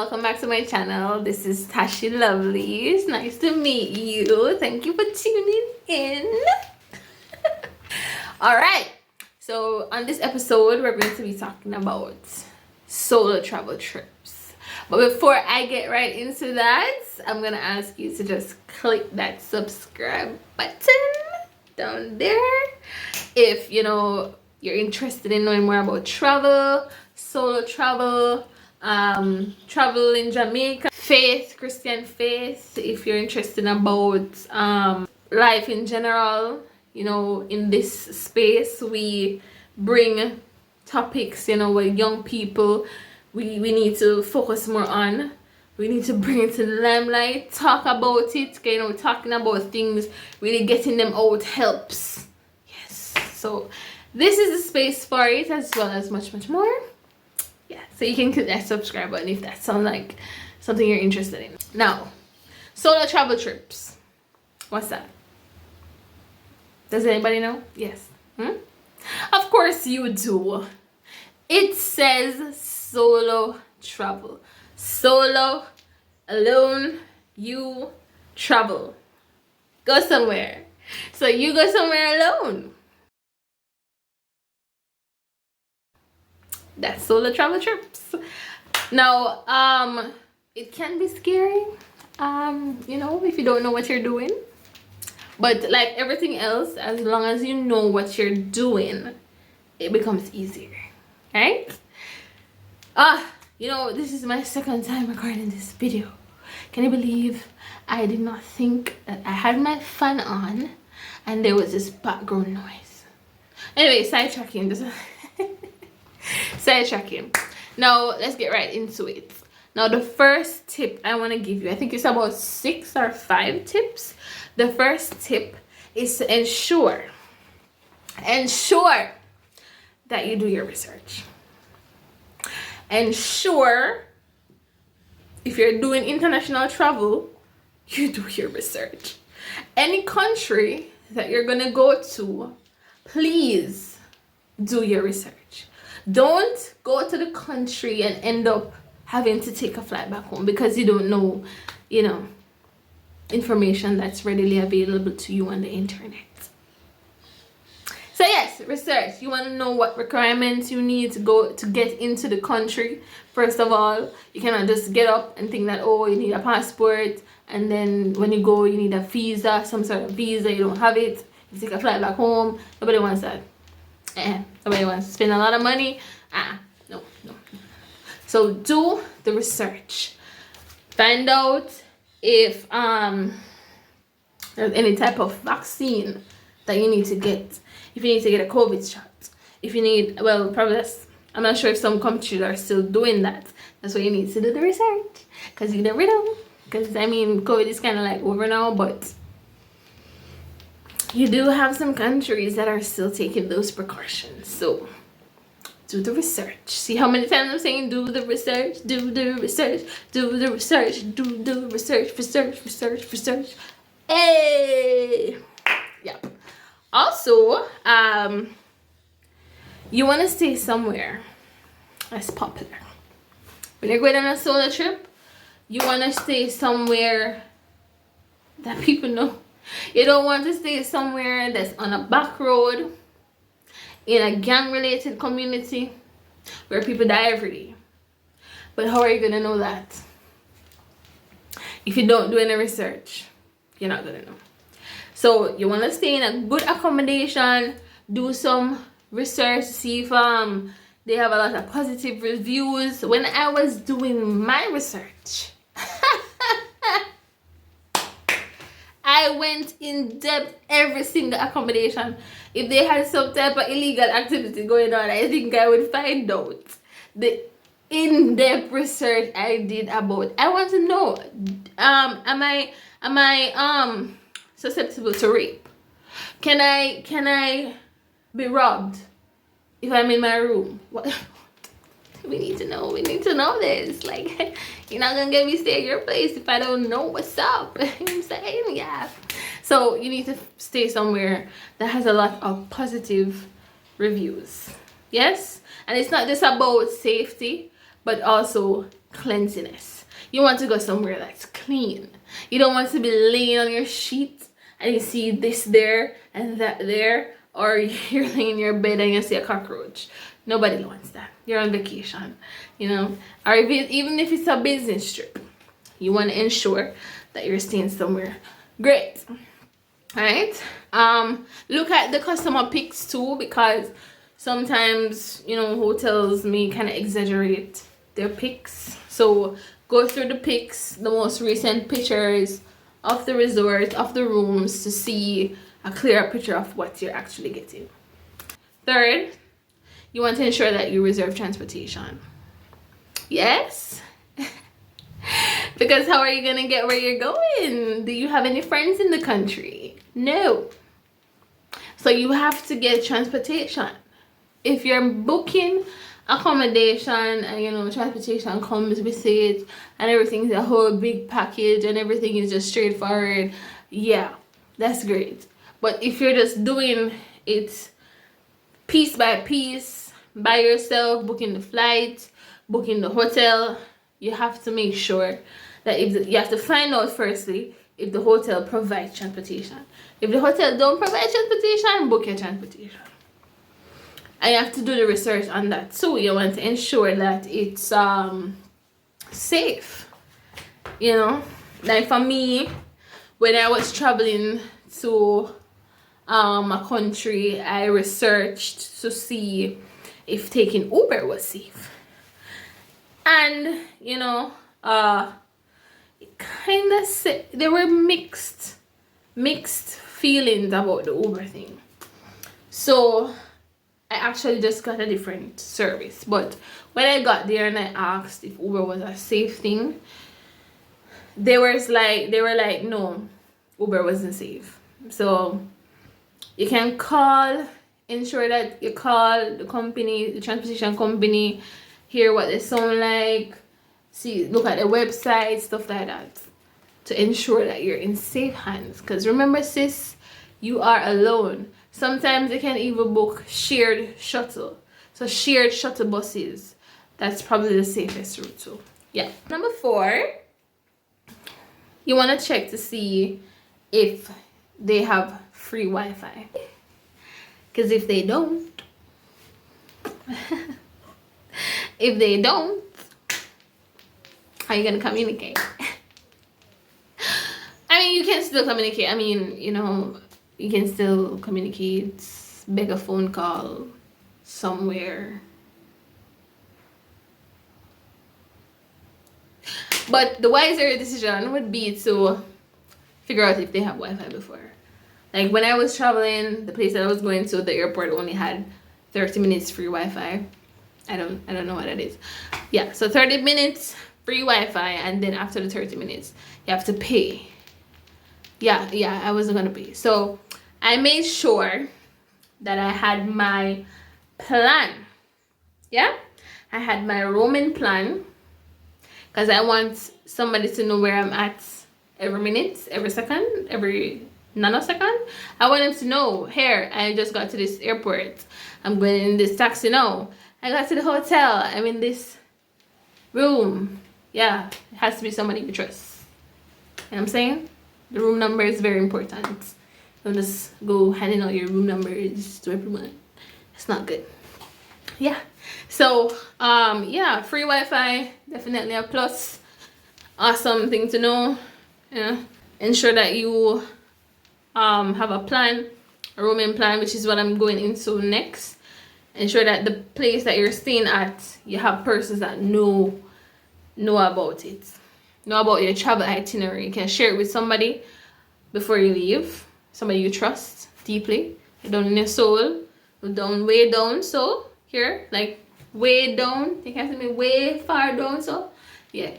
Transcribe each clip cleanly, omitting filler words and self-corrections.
welcome back to my channel. This is Tashi Luvlie. It's nice to meet you. Thank you for tuning in. Alright, so on this episode we're going to be talking about solo travel trips. But before I get right into that, I'm gonna ask you to just click that subscribe button down there if you're interested in knowing more about travel, solo travel, travel in Jamaica, Christian faith. If you're interested about life in general, in this space we bring topics where young people we need to focus more on. We need to bring it to the limelight, talk about it, talking about things, really getting them out helps. Yes, so this is the space for it, as well as much more. Yeah, so you can click that subscribe button if that sounds like something you're interested in. Now, solo travel trips. What's that? Does anybody know? Yes. Of course you do. It says solo travel. Solo, alone, you travel. Go somewhere. So you go somewhere alone. That's solo travel trips. Now, it can be scary, if you don't know what you're doing. But like everything else, as long as you know what you're doing, it becomes easier, right? This is my second time recording this video. Can you believe I did not think that I had my fan on and there was this background noise? Anyway, sidetracking. Sidetracking. Now let's get right into it. Now the first tip I want to give you, I think it's about 6 or 5 tips. The first tip is to ensure that you do your research. Ensure if you're doing international travel, you do your research. Any country that you're gonna go to, please do your research. Don't go to the country and end up having to take a flight back home because you don't know, information that's readily available to you on the internet. So yes, research. You want to know what requirements you need to get into the country. First of all, you cannot just get up and think that, oh, you need a passport, and then when you go you need a visa, some sort of visa. You don't have it, you take a flight back home. Nobody wants that. Nobody wants to spend a lot of money. No. So do the research. Find out if there's any type of vaccine that you need to get. If you need to get a COVID shot. If you need, I'm not sure if some countries are still doing that. That's why you need to do the research. Because you never know. Because, COVID is kind of like over now, but you do have some countries that are still taking those precautions. So do the research. See how many times I'm saying do the research, do the research, do the research, do the research. Hey! Yep. Also, you want to stay somewhere that's popular. When you're going on a solo trip, you want to stay somewhere that people know. You don't want to stay somewhere that's on a back road, in a gang-related community where people die every day. But how are you gonna know that? If you don't do any research, you're not gonna know. So you want to stay in a good accommodation, do some research, see if they have a lot of positive reviews. When I was doing my research, I went in depth every single accommodation. If they had some type of illegal activity going on, I think I would find out. The in-depth research I did about. I want to know, am I susceptible to rape? Can I be robbed if I'm in my room? What? We need to know this. Like, you're not gonna get me stay at your place if I don't know what's up. You know what I'm saying? Yeah. So you need to stay somewhere that has a lot of positive reviews. Yes? And it's not just about safety, but also cleanliness. You want to go somewhere that's clean. You don't want to be laying on your sheet and you see this there and that there, or you're laying in your bed and you see a cockroach. Nobody wants that. You're on vacation, you know. Or even if it's a business trip, you want to ensure that you're staying somewhere great. All right. Look at the customer pics too, because sometimes, you know, hotels may kind of exaggerate their pics. So go through the pics, the most recent pictures of the resort, of the rooms, to see a clearer picture of what you're actually getting. Third, you want to ensure that you reserve transportation. Yes. Because how are you going to get where you're going? Do you have any friends in the country? No. So you have to get transportation. If you're booking accommodation and, you know, transportation comes with it and everything's a whole big package and everything is just straightforward, yeah, that's great. But if you're just doing it piece by piece by yourself, booking the flight, booking the hotel, you have to make sure that you have to find out firstly if the hotel provides transportation. If the hotel don't provide transportation, book your transportation. And you have to do the research on that too. You want to ensure that it's safe. You know, like for me, when I was traveling to a country, I researched to see if taking Uber was safe. And, you know, kind of there were mixed feelings about the Uber thing. So I actually just got a different service. But when I got there and I asked if Uber was a safe thing, they were like, no, Uber wasn't safe. So you can ensure that you call the company, the transportation company, hear what they sound like, look at the website, stuff like that, to ensure that you're in safe hands. Because remember, sis, you are alone. Sometimes you can even book shared shuttle. So shared shuttle buses, that's probably the safest route too. Yeah. Number 4, you want to check to see if they have free Wi-Fi. Because if they don't, how are you gonna communicate? I mean, you can still communicate. I mean, you know, you can still communicate, make a phone call somewhere. But the wiser decision would be to figure out if they have Wi-Fi before. Like when I was traveling, the place that I was going to, the airport only had 30 minutes free Wi-Fi. I don't know what that is. Yeah, so 30 minutes free Wi-Fi, and then after the 30 minutes, you have to pay. Yeah, I wasn't gonna pay. So I made sure that I had my plan. Yeah, I had my roaming plan, because I want somebody to know where I'm at every minute, every second, every nanosecond. I want them to know, here, I just got to this airport, I'm going in this taxi now, I got to the hotel, I'm in this room. Yeah, it has to be somebody you trust. You know what I'm saying? The room number is very important. Don't just go handing out your room numbers to everyone. It's not good. Yeah. So yeah, free Wi-Fi, definitely a plus. Awesome thing to know. Yeah. Ensure that you have a plan, a roaming plan, which is what I'm going into next. Ensure that the place that you're staying at, you have persons that know about it, know about your travel itinerary. You can share it with somebody before you leave, somebody you trust deeply, down in your soul, way down. So here, like way down, you can see me way far down. So yeah,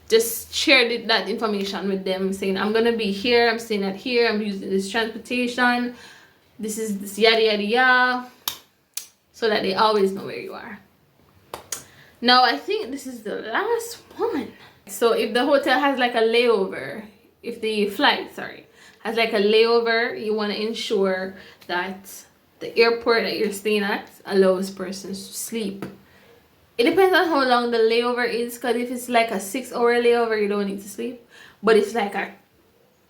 just share that information with them, saying I'm gonna be here, I'm staying at here, I'm using this transportation, this is this yada yada yada, so that they always know where you are. Now I think this is the last one. So if the hotel has like a layover, if the flight, has like a layover, you want to ensure that the airport that you're staying at allows persons to sleep It depends on how long the layover is, because if it's like a 6-hour layover, you don't need to sleep. But it's like a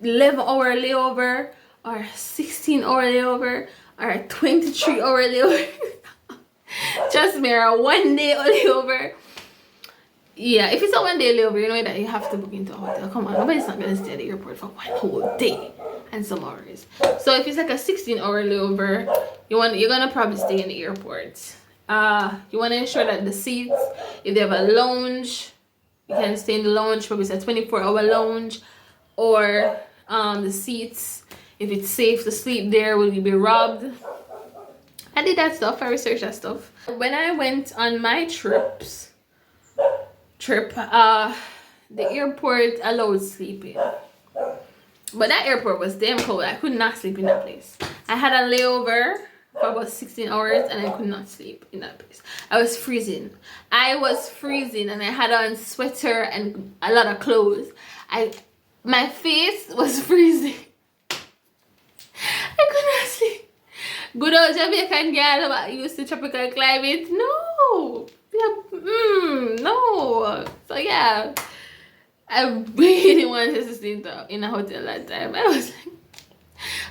11-hour layover, or a 16-hour layover, or a 23-hour layover. Trust me, or a 1-day layover. Yeah, if it's a 1-day layover, you know that you have to book into a hotel. Come on, nobody's not gonna stay at the airport for 1 whole day and some hours. So if it's like a 16-hour layover, you're gonna probably stay in the airport. You want to ensure that the seats, if they have a lounge, you can stay in the lounge. Probably it's a 24-hour lounge. Or the seats, if it's safe to sleep there, will you be robbed? I did that stuff. I researched that stuff. When I went on my trip, the airport allowed sleeping. But that airport was damn cold. I could not sleep in that place. I had a layover for about 16 hours and I could not sleep in that place. I was freezing. And I had on sweater and a lot of clothes. My face was freezing. I could not sleep. Good old Jamaican girl used to tropical climate. No. Yeah, no. So yeah, I really wanted to stay in a hotel that time. I was like,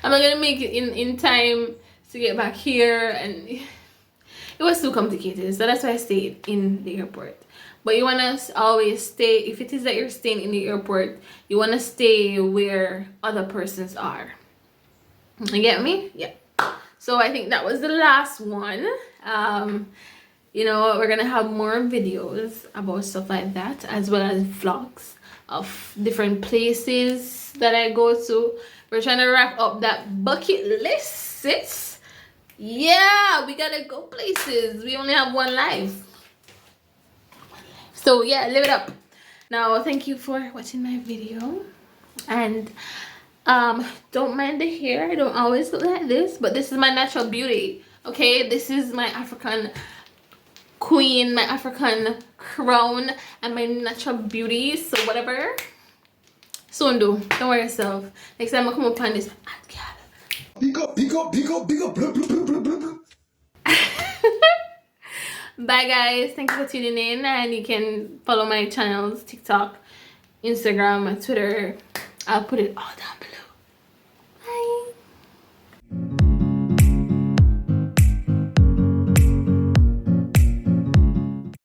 am I gonna make it in time to get back here? And it was too complicated, so that's why I stayed in the airport. But you want to always stay, if it is that you're staying in the airport, you want to stay where other persons are. You get me? Yeah. So I think that was the last one. You know, we're gonna have more videos about stuff like that, as well as vlogs of different places that I go to. We're trying to wrap up that bucket list, sis. Yeah, we gotta go places. We only have one life. So yeah, live it up. Now, thank you for watching my video. And don't mind the hair. I don't always look like this, but this is my natural beauty. Okay, this is my African queen, my African crown, and my natural beauty. So whatever. Soon do. Don't worry yourself. Next time I come up on this. Big up. Bye guys, thank you for tuning in, and you can follow my channels, TikTok, Instagram, Twitter. I'll put it all down below.